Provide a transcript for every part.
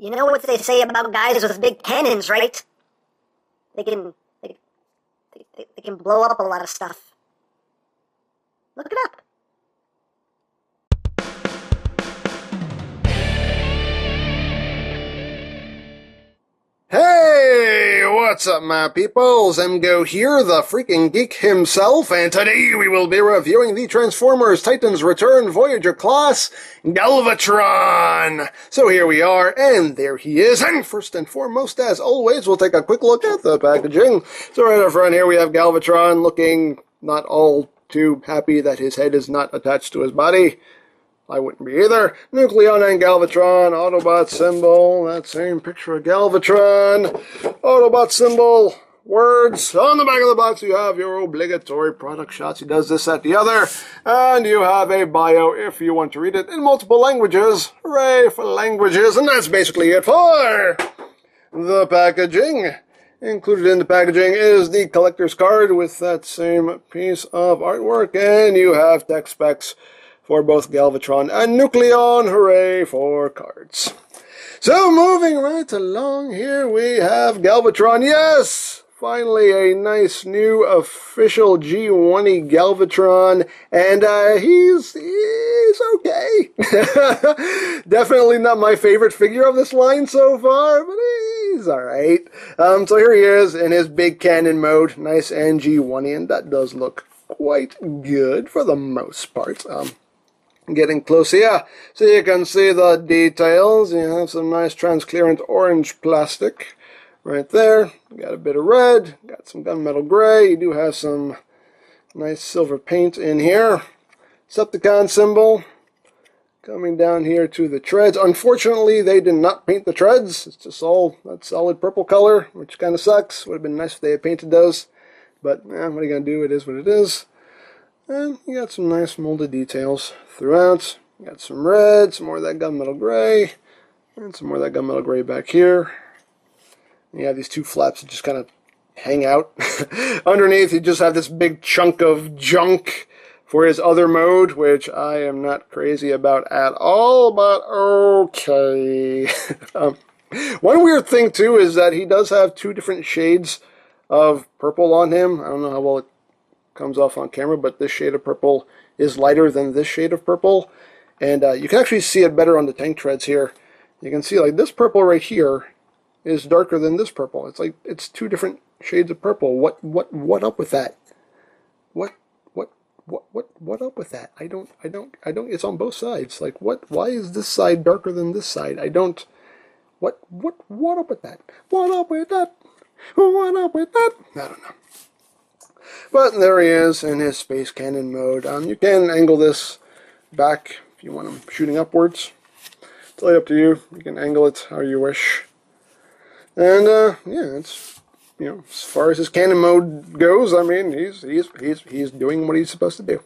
You know what they say about guys with big cannons, right? They can blow up a lot of stuff. Look it up. Hey, what's up, my peoples? EmGo here, the freaking geek himself, and today we will be reviewing the Transformers Titans Return Voyager class, Galvatron. So here we are, and there he is, and first and foremost, as always, we'll take a quick look at the packaging. So right up front here we have Galvatron looking not all too happy that his head is not attached to his body. I wouldn't be either. Nucleon and Galvatron, Autobot symbol, that same picture of Galvatron, Autobot symbol, words. On the back of the box you have your obligatory product shots. He does this at the other. And you have a bio if you want to read it in multiple languages. Hooray for languages. And that's basically it for the packaging. Included in the packaging is the collector's card with that same piece of artwork. And you have tech specs for both Galvatron and Nucleon. Hooray for cards. So moving right along here, we have Galvatron. Yes! Finally a nice new official G1-y Galvatron. And he's okay. Definitely not my favorite figure of this line so far, but he's alright. So here he is in his big cannon mode. Nice and G1-y, and that does look quite good for the most part. Getting close here, so you can see the details. You have some nice transparent orange plastic right there. Got a bit of red, got some gunmetal gray. You do have some nice silver paint in here. Decepticon symbol coming down here to the treads. Unfortunately, they did not paint the treads. It's just all that solid purple color, which kind of sucks. Would have been nice if they had painted those, but what are you going to do? It is what it is. And you got some nice molded details throughout. You got some red, some more of that gunmetal gray, and some more of that gunmetal gray back here. And you have these two flaps that just kind of hang out. Underneath, you just have this big chunk of junk for his other mode, which I am not crazy about at all, but okay. One weird thing, too, is that he does have two different shades of purple on him. I don't know how well it comes off on camera, but this shade of purple is lighter than this shade of purple, and you can actually see it better on the tank treads here. You can see like this purple right here is darker than this purple. It's like it's two different shades of purple. What up with that? What up with that? I don't. It's on both sides. Like why is this side darker than this side? I don't. What up with that? What up with that? What up with that? I don't know. But there he is in his space cannon mode. You can angle this back if you want him shooting upwards. It's totally up to you. You can angle it how you wish. And yeah, it's as far as his cannon mode goes, I mean he's doing what he's supposed to do.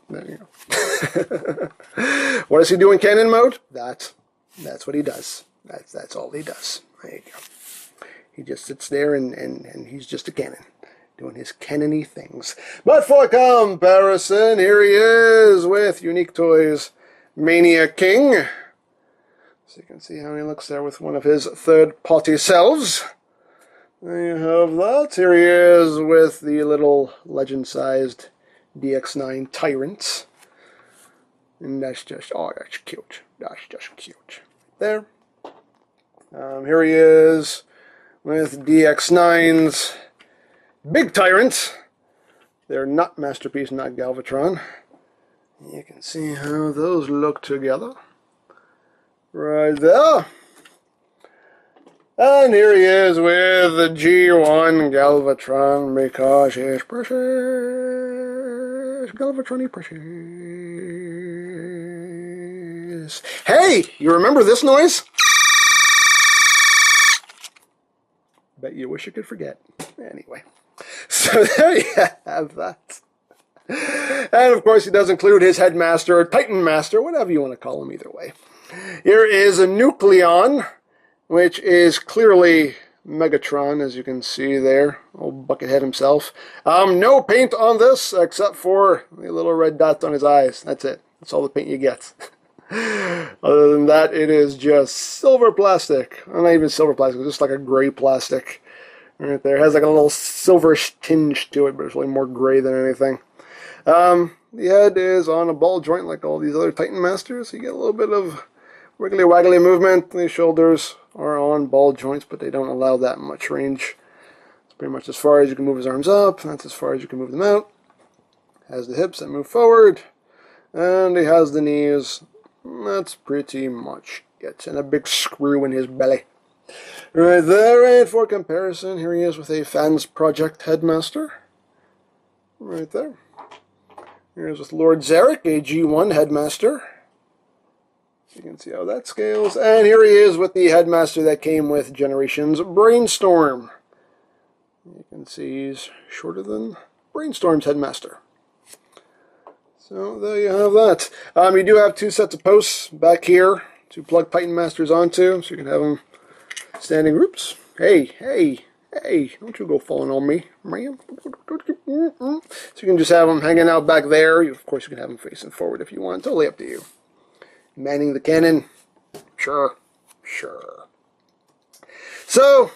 There you go. What does he do in cannon mode? That's what he does. That's all he does. There you go. He just sits there and he's just a cannon, doing his cannon-y things. But for comparison, here he is with Unique Toys Mania King. So you can see how he looks there with one of his third-party selves. There you have that. Here he is with the little legend-sized DX9 Tyrant. And that's just, oh, that's cute. That's just cute. There. Here he is with DX9's Big Tyrant. They're not Masterpiece, not Galvatron. You can see how those look together. Right there. And here he is with the G1 Galvatron, because he's precious. Galvatron-y precious. Hey, you remember this noise? Bet you wish you could forget. Anyway. So there you have that. And of course he does include his Headmaster, or Titan Master, whatever you want to call him, either way. Here is a Nucleon, which is clearly Megatron, as you can see there. Old Buckethead himself. No paint on this, except for the little red dots on his eyes. That's it. That's all the paint you get. Other than that, it is just silver plastic. Well, not even silver plastic, it's just like a gray plastic. Right there. It has like a little silverish tinge to it, but it's really more gray than anything. The head is on a ball joint like all these other Titan Masters. You get a little bit of wiggly-waggly movement. The shoulders are on ball joints, but they don't allow that much range. It's pretty much as far as you can move his arms up. That's as far as you can move them out. Has the hips that move forward. And he has the knees. That's pretty much it. And a big screw in his belly. Right there, and for comparison, here he is with a Fans Project Headmaster. Right there. Here's with Lord Zarek, a G1 Headmaster. You can see how that scales. And here he is with the Headmaster that came with Generations Brainstorm. You can see he's shorter than Brainstorm's Headmaster. So there you have that. You do have two sets of posts back here to plug Titan Masters onto, so you can have them standing. Oops. Hey, don't you go falling on me, man. So you can just have them hanging out back there. Of course, you can have them facing forward if you want. Totally up to you. Manning the cannon. Sure. So,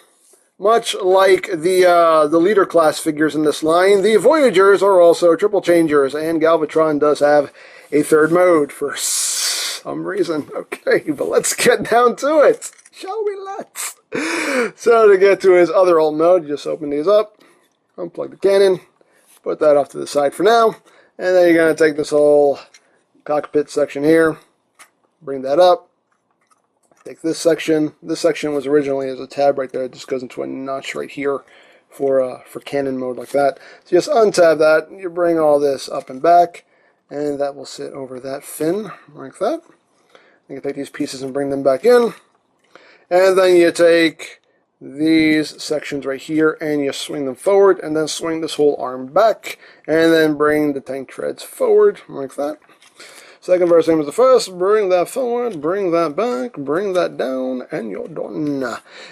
much like the leader class figures in this line, the Voyagers are also triple changers, and Galvatron does have a third mode for some reason. Okay, but let's get down to it. Shall we? Let's. So to get to his other alt mode, you just open these up, unplug the cannon, put that off to the side for now, and then you're going to take this whole cockpit section here, bring that up, take this section. This section was originally as a tab right there. It just goes into a notch right here for cannon mode like that. So just untab that, you bring all this up and back, and that will sit over that fin like that. You can take these pieces and bring them back in. And then you take these sections right here and you swing them forward and then swing this whole arm back and then bring the tank treads forward like that. Second verse, same as the first. Bring that forward, bring that back, bring that down, and you're done.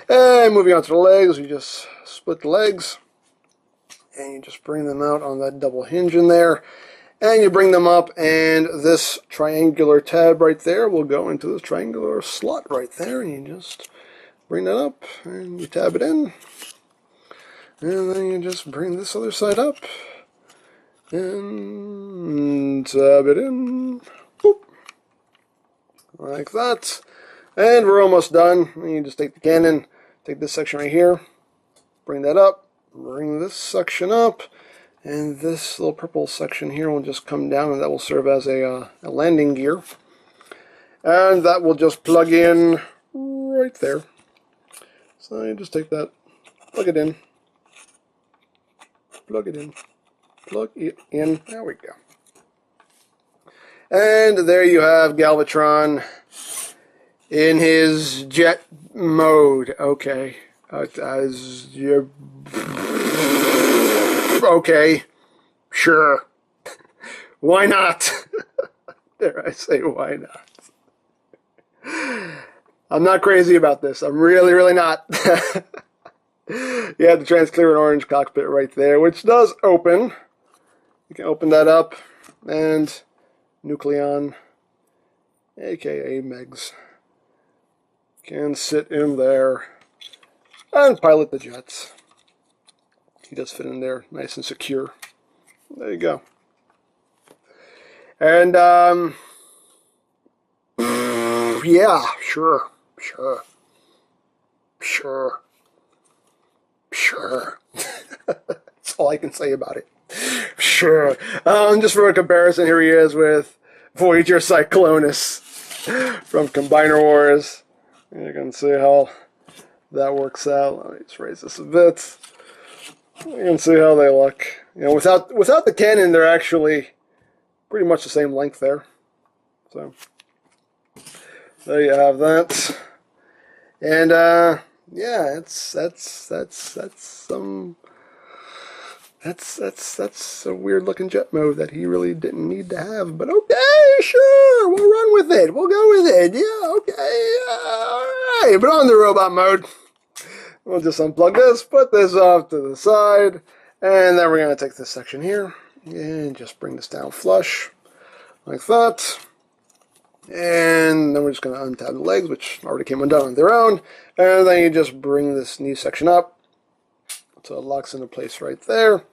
And moving on to the legs, you just split the legs and you just bring them out on that double hinge in there. And you bring them up, and this triangular tab right there will go into this triangular slot right there, and you just bring that up, and you tab it in, and then you just bring this other side up, and tab it in, boop, like that, and we're almost done. And you just take the cannon, take this section right here, bring that up, bring this section up, and this little purple section here will just come down, and that will serve as a landing gear. And that will just plug in right there. So you just take that, plug it in, plug it in, plug it in. There we go. And there you have Galvatron in his jet mode. Okay. Okay, sure. Why not? Dare I say, why not? I'm not crazy about this. I'm really not. You have the transparent orange cockpit right there, which does open. You can open that up, and Nucleon, aka Megs, can sit in there and pilot the jets. He does fit in there nice and secure. There you go. And, yeah, sure. That's all I can say about it. Sure. Just for a comparison, here he is with Voyager Cyclonus from Combiner Wars. You can see how that works out. Let me just raise this a bit. You can see how they look. You know, without the cannon, they're actually pretty much the same length there. So there you have that. And yeah, that's a weird looking jet mode that he really didn't need to have. But okay, sure, we'll run with it. We'll go with it. Yeah, okay, all right. But on the robot mode. We'll just unplug this, put this off to the side, and then we're going to take this section here and just bring this down flush like that. And then we're just going to untab the legs, which already came undone on their own. And then you just bring this knee section up. So it locks into place right there.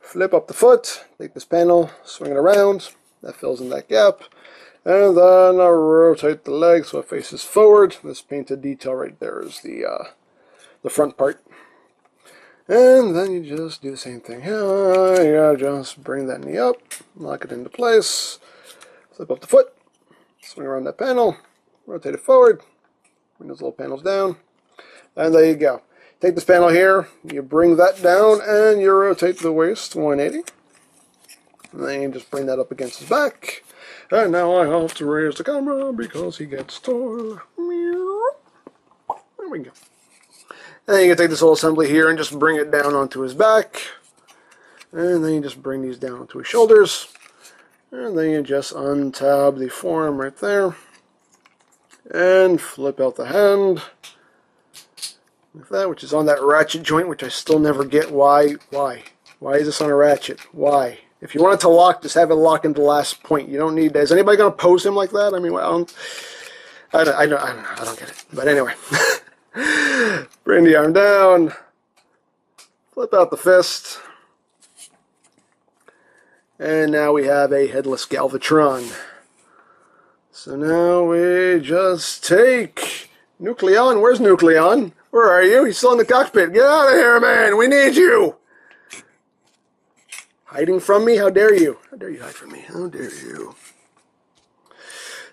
Flip up the foot, take this panel, swing it around. That fills in that gap. And then I'll rotate the leg so it faces forward. This painted detail right there is the front part. And then you just do the same thing here. You just bring that knee up, lock it into place, flip up the foot, swing around that panel, rotate it forward, bring those little panels down, and there you go. Take this panel here, you bring that down, and you rotate the waist 180. And then you just bring that up against his back. And now I have to raise the camera because he gets taller. There we go. And then you can take this whole assembly here and just bring it down onto his back. And then you just bring these down onto his shoulders. And then you just untab the forearm right there. And flip out the hand. Like that, which is on that ratchet joint, which I still never get why. Why is this on a ratchet? Why? If you want it to lock, just have it lock into the last point. You don't need that. Is anybody going to pose him like that? I mean, I don't get it. But anyway. Bring the arm down. Flip out the fist. And now we have a headless Galvatron. So now we just take Nucleon. Where's Nucleon? Where are you? He's still in the cockpit. Get out of here, man. We need you. Hiding from me? How dare you? How dare you hide from me? How dare you?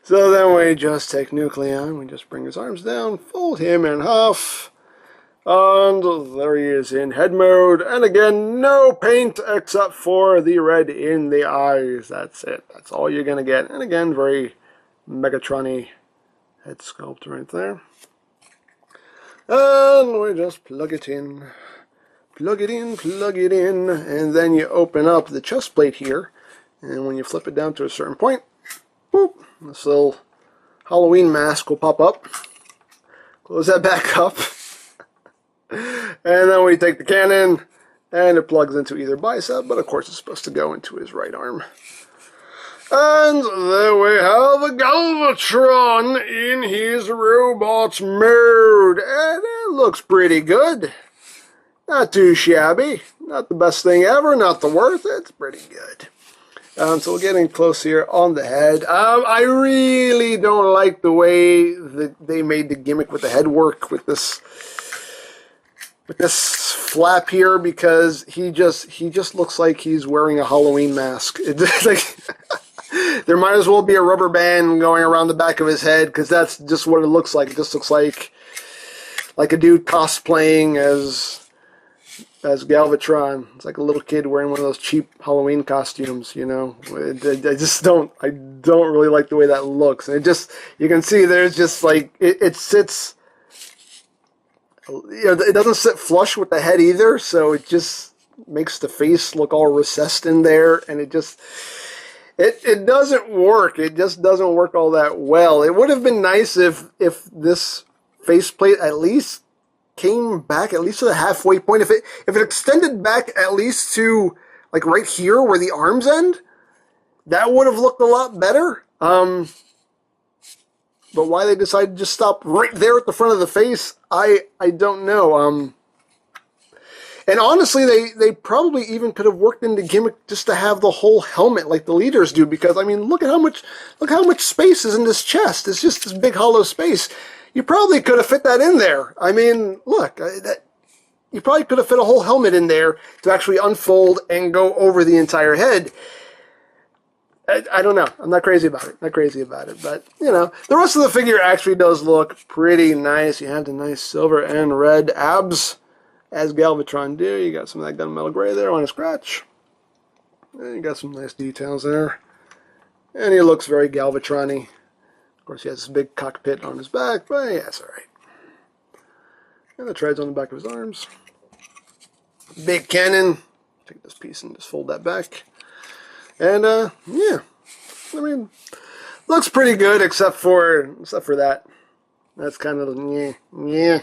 So then we just take Nucleon. We just bring his arms down, fold him in half. And there he is in head mode. And again, no paint except for the red in the eyes. That's it. That's all you're going to get. And again, very Megatron-y head sculpt right there. And we just plug it in. Plug it in, plug it in. And then you open up the chest plate here. And when you flip it down to a certain point, boop, this little Halloween mask will pop up. Close that back up. And then we take the cannon, and it plugs into either bicep, but of course it's supposed to go into his right arm. And there we have a Galvatron in his robot mode, and it looks pretty good. Not too shabby, not the best thing ever, not the worst, it's pretty good. So we're getting close here on the head. I really don't like the way that they made the gimmick with the head work with this flap here, because he just looks like he's wearing a Halloween mask. It's like there might as well be a rubber band going around the back of his head, because that's just what it looks like. It just looks like a dude cosplaying as Galvatron. It's like a little kid wearing one of those cheap Halloween costumes, you know. I don't really like the way that looks. And you can see there's just like, it sits, you know, it doesn't sit flush with the head either, so it just makes the face look all recessed in there, and it doesn't work. It just doesn't work all that well. It would have been nice if this faceplate at least came back at least to the halfway point. If it extended back at least to like right here where the arms end, that would have looked a lot better. But why they decided to just stop right there at the front of the face, I don't know. And honestly, they probably even could have worked in the gimmick just to have the whole helmet like the leaders do, because I mean, look how much space is in this chest. It's just this big hollow space. You probably could have fit that in there. I mean, look, you probably could have fit a whole helmet in there to actually unfold and go over the entire head. I don't know. I'm not crazy about it. But, you know, the rest of the figure actually does look pretty nice. You have the nice silver and red abs, as Galvatron do. You got some of that gunmetal gray there on his scratch. And you got some nice details there. And he looks very Galvatron-y. Of course, he has this big cockpit on his back, but yeah, it's alright. And the treads on the back of his arms. Big cannon. Take this piece and just fold that back. And, yeah. I mean, looks pretty good except for that. That's kind of, yeah.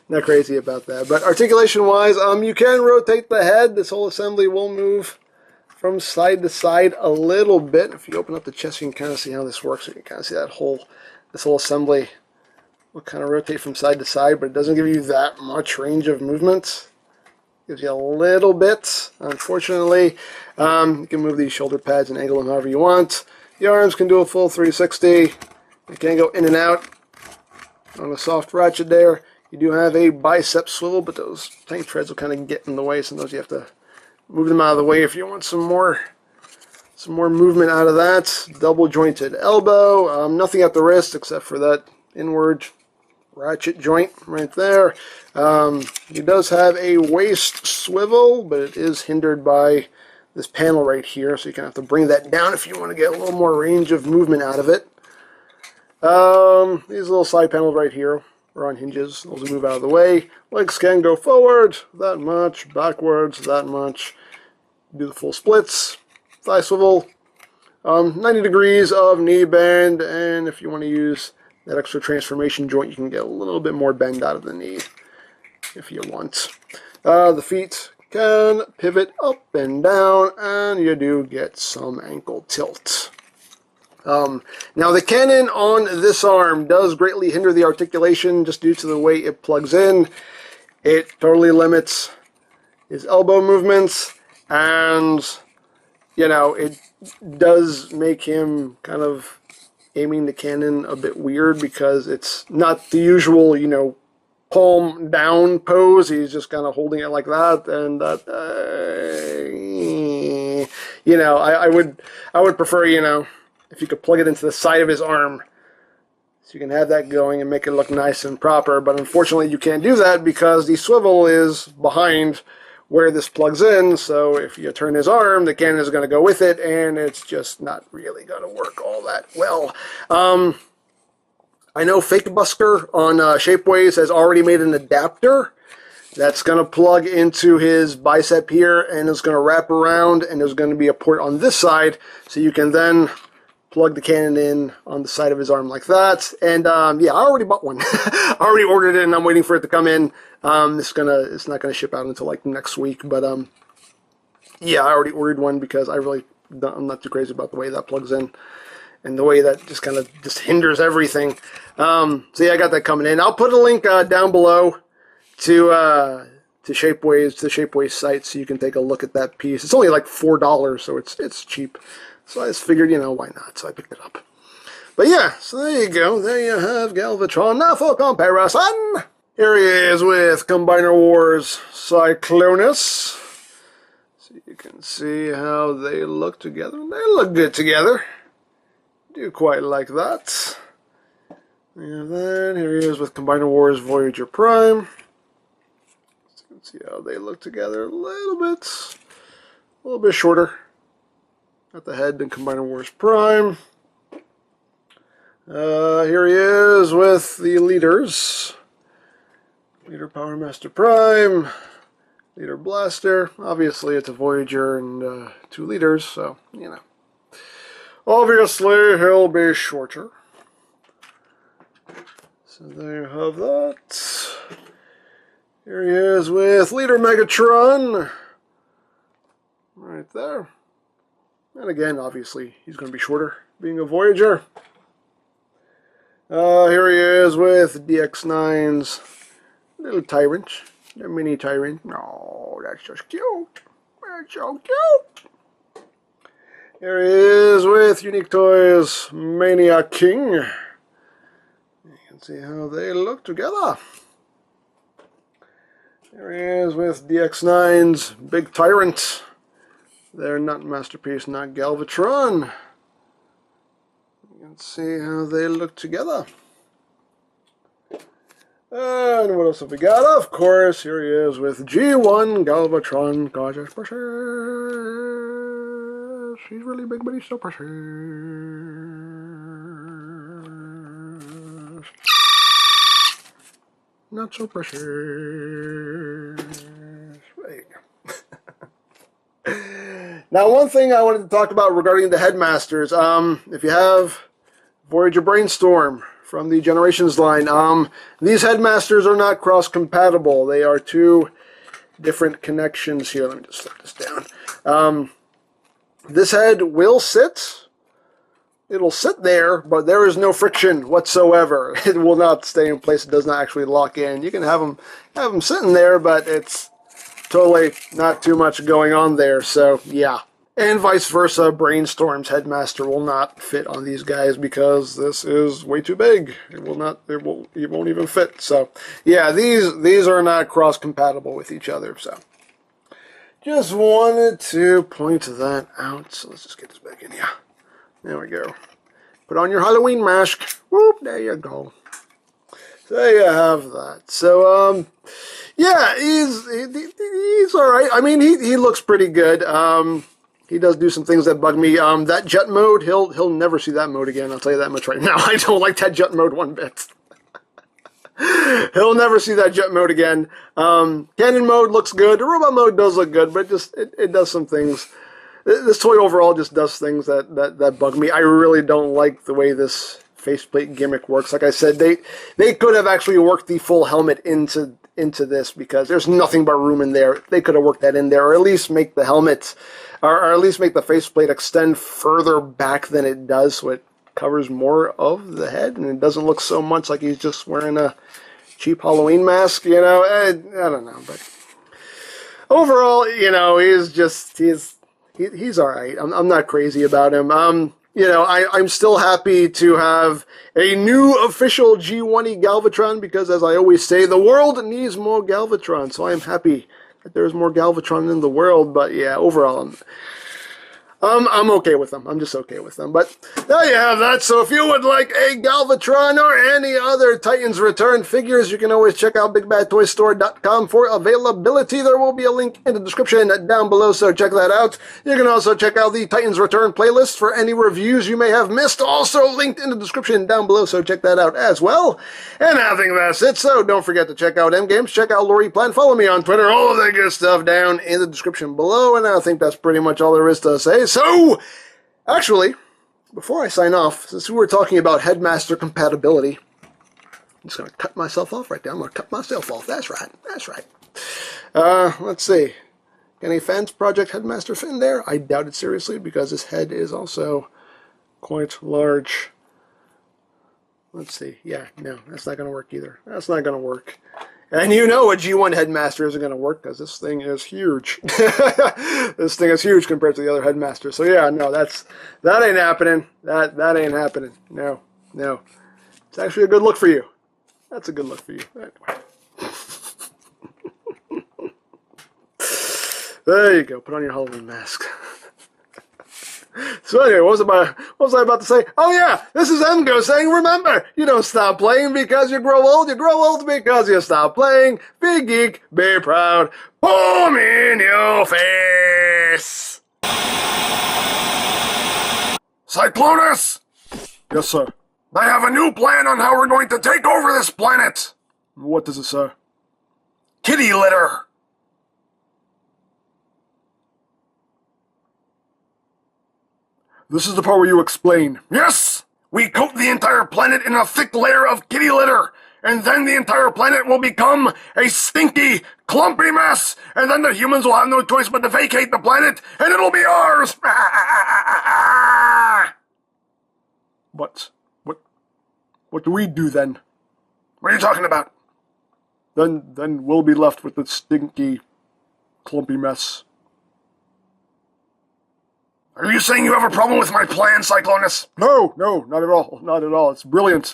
Not crazy about that. But articulation-wise, you can rotate the head. This whole assembly will move from side to side a little bit. If you open up the chest, you can kind of see how this works. You can kind of see that this whole assembly will kind of rotate from side to side, but it doesn't give you that much range of movement. Gives you a little bit, unfortunately. You can move these shoulder pads and angle them however you want. The arms can do a full 360. They can go in and out on a soft ratchet there. You do have a bicep swivel, but those tiny treads will kind of get in the way. Sometimes you have to move them out of the way if you want some more movement out of that. Double jointed elbow. Nothing at the wrist except for that inward ratchet joint right there. It does have a waist swivel, but it is hindered by this panel right here, so you kind of have to bring that down if you want to get a little more range of movement out of it. These little side panels right here are on hinges. Those will move out of the way. Legs can go forward that much, backwards that much. Do the full splits. Thigh swivel. 90 degrees of knee bend, and if you want to use that extra transformation joint, you can get a little bit more bend out of the knee if you want. The feet can pivot up and down, and you do get some ankle tilt. Now the cannon on this arm does greatly hinder the articulation just due to the way it plugs in. It totally limits his elbow movements, and you know, it does make him kind of aiming the cannon a bit weird because it's not the usual, you know, palm down pose. He's just kind of holding it like that, and you know, I would prefer, you know, if you could plug it into the side of his arm so you can have that going and make it look nice and proper. But unfortunately you can't do that because the swivel is behind where this plugs in, so if you turn his arm, the cannon is going to go with it, and it's just not really going to work all that well. I know Fake Busker on Shapeways has already made an adapter that's going to plug into his bicep here, and it's going to wrap around, and there's going to be a port on this side, so you can then plug the cannon in on the side of his arm like that. And yeah, I already bought one. I already ordered it, and I'm waiting for it to come in. It's not gonna ship out until like next week, but yeah, I already ordered one because I'm not too crazy about the way that plugs in and the way that just kind of hinders everything. So yeah, I got that coming in. I'll put a link down below to Shapeways, the Shapeways site, so you can take a look at that piece. It's only like $4, so it's cheap. So I just figured, you know, why not? So I picked it up. But yeah, so there you go. There you have Galvatron. Now for comparison, here he is with Combiner Wars Cyclonus. So you can see how they look together. They look good together. Do quite like that. And then here he is with Combiner Wars Voyager Prime. So you can see how they look together a little bit shorter at the head than Combiner Wars Prime. Here he is with the leaders. Leader Power Master Prime, Leader Blaster. Obviously it's a Voyager and 2 leaders, so, you know. Obviously he'll be shorter. So there you have that. Here he is with Leader Megatron. Right there. And again, obviously, he's going to be shorter, being a Voyager. Here he is with DX9's little Tyrant. The mini Tyrant. Oh, that's just cute. That's so cute. Here he is with Unique Toys Maniac King. You can see how they look together. Here he is with DX9's Big Tyrant. They're not Masterpiece, not Galvatron. You can see how they look together. And what else have we got? Of course, here he is with G1 Galvatron. Gorgeous, precious. He's really big, but he's so precious. Not so precious. There you go. Now, one thing I wanted to talk about regarding the Headmasters, if you have Voyager Brainstorm from the Generations line, these Headmasters are not cross-compatible. They are 2 different connections here. Let me just slip this down. This head will sit. It'll sit there, but there is no friction whatsoever. It will not stay in place. It does not actually lock in. You can have them sitting there, but it's totally not too much going on there. So yeah. And vice versa, Brainstorm's Headmaster will not fit on these guys because this is way too big. It won't even fit. So yeah, these are not cross-compatible with each other. So just wanted to point that out. So let's just get this back in here. There we go. Put on your Halloween mask. Whoop, there you go. So there you have that. So yeah, he's all right. I mean, he looks pretty good. He does do some things that bug me. That jet mode, he'll never see that mode again. I'll tell you that much right now. I don't like that jet mode one bit. He'll never see that jet mode again. Cannon mode looks good. The robot mode does look good, but it does some things. This toy overall just does things that bug me. I really don't like the way this faceplate gimmick works. Like I said, they could have actually worked the full helmet into this because there's nothing but room in there. They could have worked that in there, or at least make the helmet, or at least make the faceplate extend further back than it does, so it covers more of the head, and it doesn't look so much like he's just wearing a cheap Halloween mask, you know. I don't know, but overall, you know, he's all right. I'm not crazy about him. You know, I'm still happy to have a new official G1E Galvatron because, as I always say, the world needs more Galvatron. So I'm happy that there's more Galvatron in the world. But yeah, overall, I'm okay with them. I'm just okay with them. But there you have that. So if you would like a Galvatron or any other Titans Return figures, you can always check out BigBadToyStore.com for availability. There will be a link in the description down below, so check that out. You can also check out the Titans Return playlist for any reviews you may have missed. Also linked in the description down below, so check that out as well. And I think that's it. So don't forget to check out EmGo's, check out Lori Plan, follow me on Twitter, all of that good stuff down in the description below. And I think that's pretty much all there is to say. So, actually, before I sign off, since we were talking about Headmaster compatibility, I'm just going to cut myself off right there. I'm going to cut myself off. That's right. That's right. Let's see. Can a Fans Project Headmaster fit in there? I doubt it seriously because his head is also quite large. Let's see. Yeah, no, that's not going to work either. That's not going to work. And you know a G1 Headmaster isn't going to work because this thing is huge. This thing is huge compared to the other Headmaster. So yeah, no, that ain't happening. That ain't happening. No. It's actually a good look for you. That's a good look for you. Anyway. There you go. Put on your Halloween mask. So anyway, what was I about to say? Oh yeah, this is EmGo saying, remember, you don't stop playing because you grow old because you stop playing. Be geek, be proud, boom in your face. Cyclonus! Yes, sir. I have a new plan on how we're going to take over this planet. What does it say? Kitty litter. This is the part where you explain. Yes! We coat the entire planet in a thick layer of kitty litter, and then the entire planet will become a stinky, clumpy mess, and then the humans will have no choice but to vacate the planet, and it'll be ours! What do we do then? What are you talking about? Then we'll be left with the stinky, clumpy mess. Are you saying you have a problem with my plan, Cyclonus? No, not at all. Not at all. It's brilliant.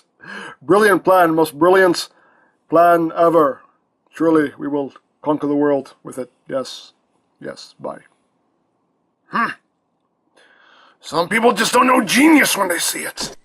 Brilliant plan. Most brilliant plan ever. Surely we will conquer the world with it. Yes. Bye. Some people just don't know genius when they see it.